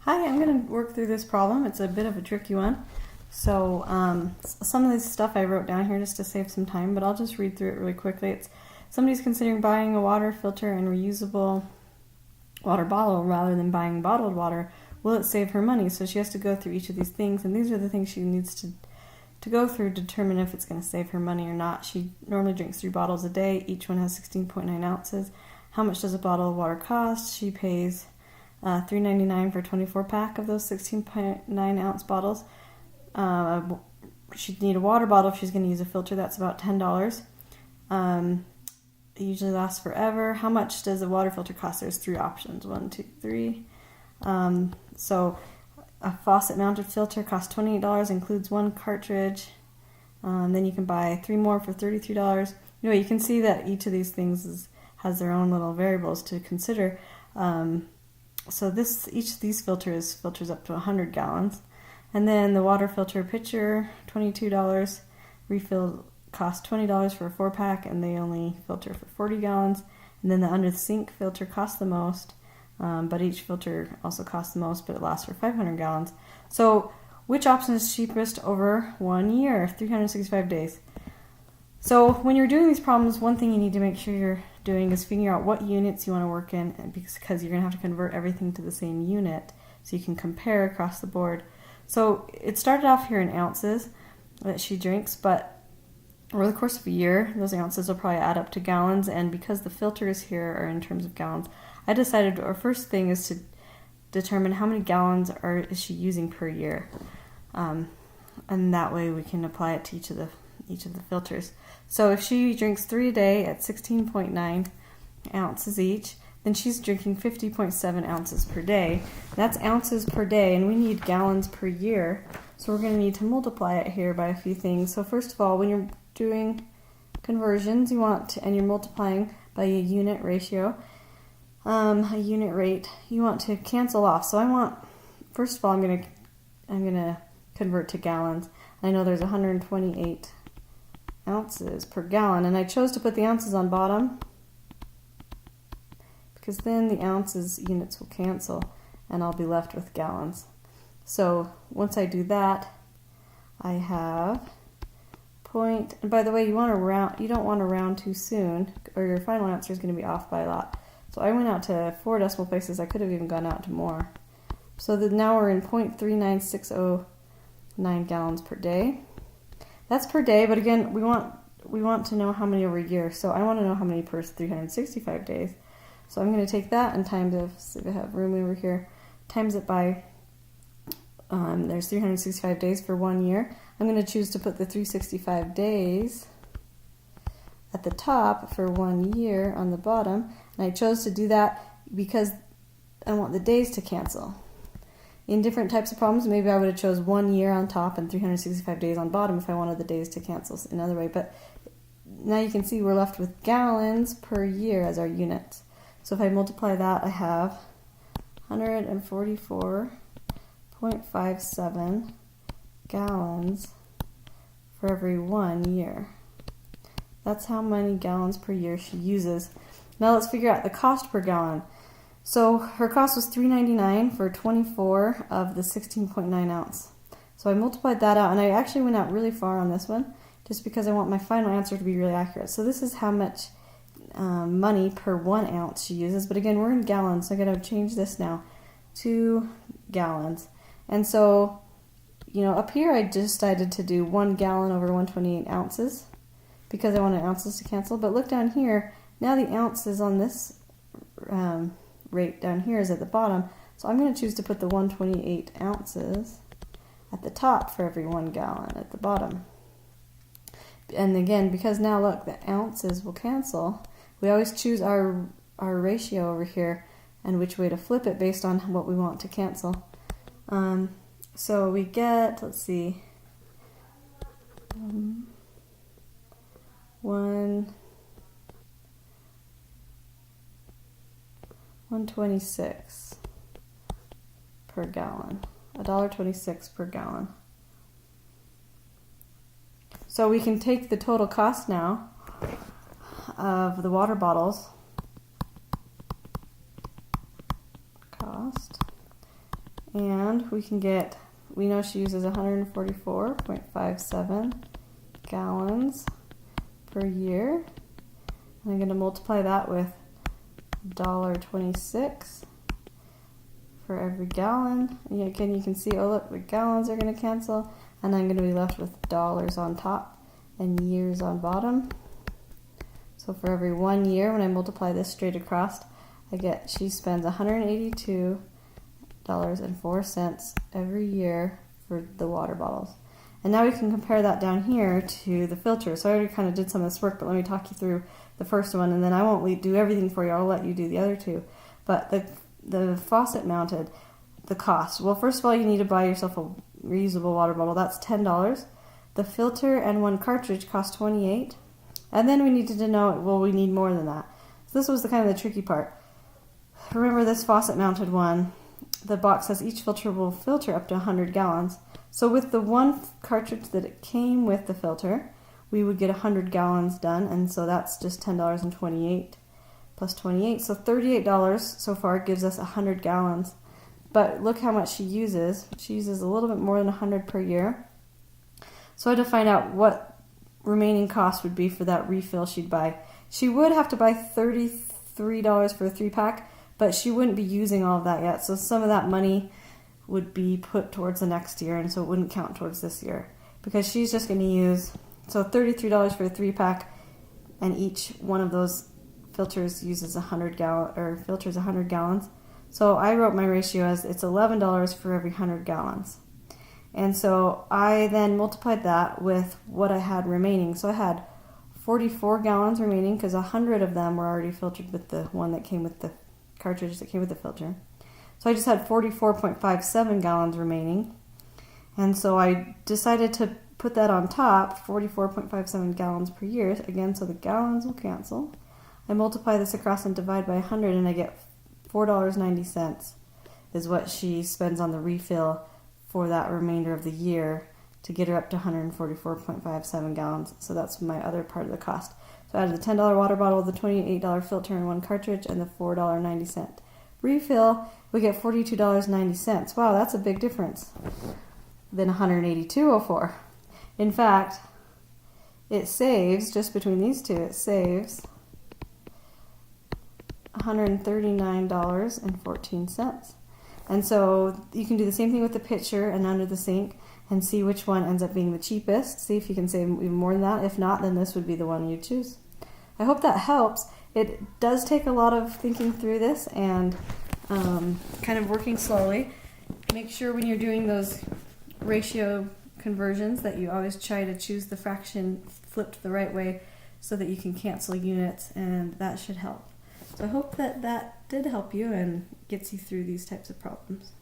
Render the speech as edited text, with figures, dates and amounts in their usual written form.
Hi, I'm going to work through this problem. It's a bit of a tricky one. So some of this stuff I wrote down here just to save some time, but I'll just read through it really quickly. It's somebody's considering buying a water filter and reusable water bottle rather than buying bottled water. Will it save her money? So she has to go through each of these things, and these are the things she needs to go through to determine if it's going to save her money or not. She normally drinks 3 bottles a day. Each one has 16.9 ounces. How much does a bottle of water cost? She pays $3.99 for a 24-pack of those 16.9 ounce bottles. She'd need a water bottle if she's going to use a filter. That's about $10. It usually lasts forever. How much does a water filter cost? There's 3 options. 1, 2, 3. So a faucet-mounted filter costs $28, includes 1 cartridge. Then you can buy 3 more for $33. Anyway, you can see that each of these things has their own little variables to consider. So each of these filters up to 100 gallons. And then the water filter pitcher, $22. Refill costs $20 for a 4-pack, and they only filter for 40 gallons. And then the under the sink filter costs the most, but each filter also costs the most, but it lasts for 500 gallons. So which option is cheapest over 1 year, 365 days? So when you're doing these problems, one thing you need to make sure you're doing is figuring out what units you want to work in, because you're going to have to convert everything to the same unit so you can compare across the board. So it started off here in ounces that she drinks, but over the course of a year, those ounces will probably add up to gallons, and because the filters here are in terms of gallons, I decided our first thing is to determine how many gallons is she using per year, and that way we can apply it to each of the filters. So if she drinks 3 a day at 16.9 ounces each, then she's drinking 50.7 ounces per day. That's ounces per day, and we need gallons per year. So we're going to need to multiply it here by a few things. So first of all, when you're doing conversions, and you're multiplying by a unit ratio, a unit rate, you want to cancel off. So first of all, I'm going to convert to gallons. I know there's 128 ounces per gallon, and I chose to put the ounces on bottom because then the ounces units will cancel and I'll be left with gallons. So once I do that, I have and by the way, you don't want to round too soon, or your final answer is going to be off by a lot. So I went out to 4 decimal places. I could have even gone out to more. So now we're in 0.39609 gallons per day. That's per day, but again, we want to know how many over a year. So I want to know how many per 365 days. So I'm going to take that and times it, see if I have room over here, times it by, there's 365 days for 1 year. I'm going to choose to put the 365 days at the top for 1 year on the bottom. And I chose to do that because I want the days to cancel. In different types of problems, maybe I would have chose 1 year on top and 365 days on bottom if I wanted the days to cancel another way. But now you can see we're left with gallons per year as our units. So if I multiply that, I have 144.57 gallons for every 1 year. That's how many gallons per year she uses. Now let's figure out the cost per gallon. So her cost was $3.99 for 24 of the 16.9 ounce. So I multiplied that out, and I actually went out really far on this one just because I want my final answer to be really accurate. So this is how much money per 1 ounce she uses. But again, we're in gallons, so I'm going to change this now to gallons. And so, up here I decided to do 1 gallon over 128 ounces because I wanted ounces to cancel. But look down here, now the ounces on this rate down here is at the bottom. So I'm going to choose to put the 128 ounces at the top for every 1 gallon at the bottom. And again, because now look, the ounces will cancel, we always choose our ratio over here and which way to flip it based on what we want to cancel. So we get, let's see, 126 per gallon, $1.26 per gallon. So we can take the total cost now of the water bottles, cost, And we know she uses 144.57 gallons per year. And I'm going to multiply that with $1.26 for every gallon. And again, you can see, oh look, the gallons are going to cancel, and I'm going to be left with dollars on top and years on bottom. So for every 1 year, when I multiply this straight across, she spends $182.04 every year for the water bottles. And now we can compare that down here to the filter. So I already kind of did some of this work, but let me talk you through the first one, and then I won't do everything for you. I'll let you do the other two. But the faucet mounted, the cost. Well, first of all, you need to buy yourself a reusable water bottle. That's $10. The filter and one cartridge cost $28. And then we needed to know, well, we need more than that. So this was the kind of the tricky part. Remember this faucet mounted one, the box says each filter will filter up to 100 gallons. So with the one cartridge that it came with the filter, we would get 100 gallons done, and so that's just $10.28 plus 28. So $38 so far gives us 100 gallons. But look how much she uses. She uses a little bit more than 100 per year. So I had to find out what remaining cost would be for that refill she'd buy. She would have to buy $33 for a 3-pack, but she wouldn't be using all of that yet. So some of that money would be put towards the next year, and so it wouldn't count towards this year. Because she's just going to use, so $33 for a 3-pack, and each one of those filters uses 100 gallons. So I wrote my ratio as it's $11 for every 100 gallons. And so I then multiplied that with what I had remaining. So I had 44 gallons remaining because 100 of them were already filtered with the one that came with the cartridge that came with the filter. So I just had 44.57 gallons remaining. And so I decided to put that on top, 44.57 gallons per year, again, so the gallons will cancel. I multiply this across and divide by 100, and I get $4.90 is what she spends on the refill for that remainder of the year to get her up to 144.57 gallons. So that's my other part of the cost. So I added the $10 water bottle, the $28 filter and one cartridge, and the $4.90 refill. We get $42.90. Wow, that's a big difference than $182.04. In fact, it saves, just between these two, it saves $139.14. And so you can do the same thing with the pitcher and under the sink and see which one ends up being the cheapest. See if you can save even more than that. If not, then this would be the one you choose. I hope that helps. It does take a lot of thinking through this and kind of working slowly. Make sure when you're doing those ratio conversions that you always try to choose the fraction flipped the right way so that you can cancel units, and that should help. So I hope that did help you and gets you through these types of problems.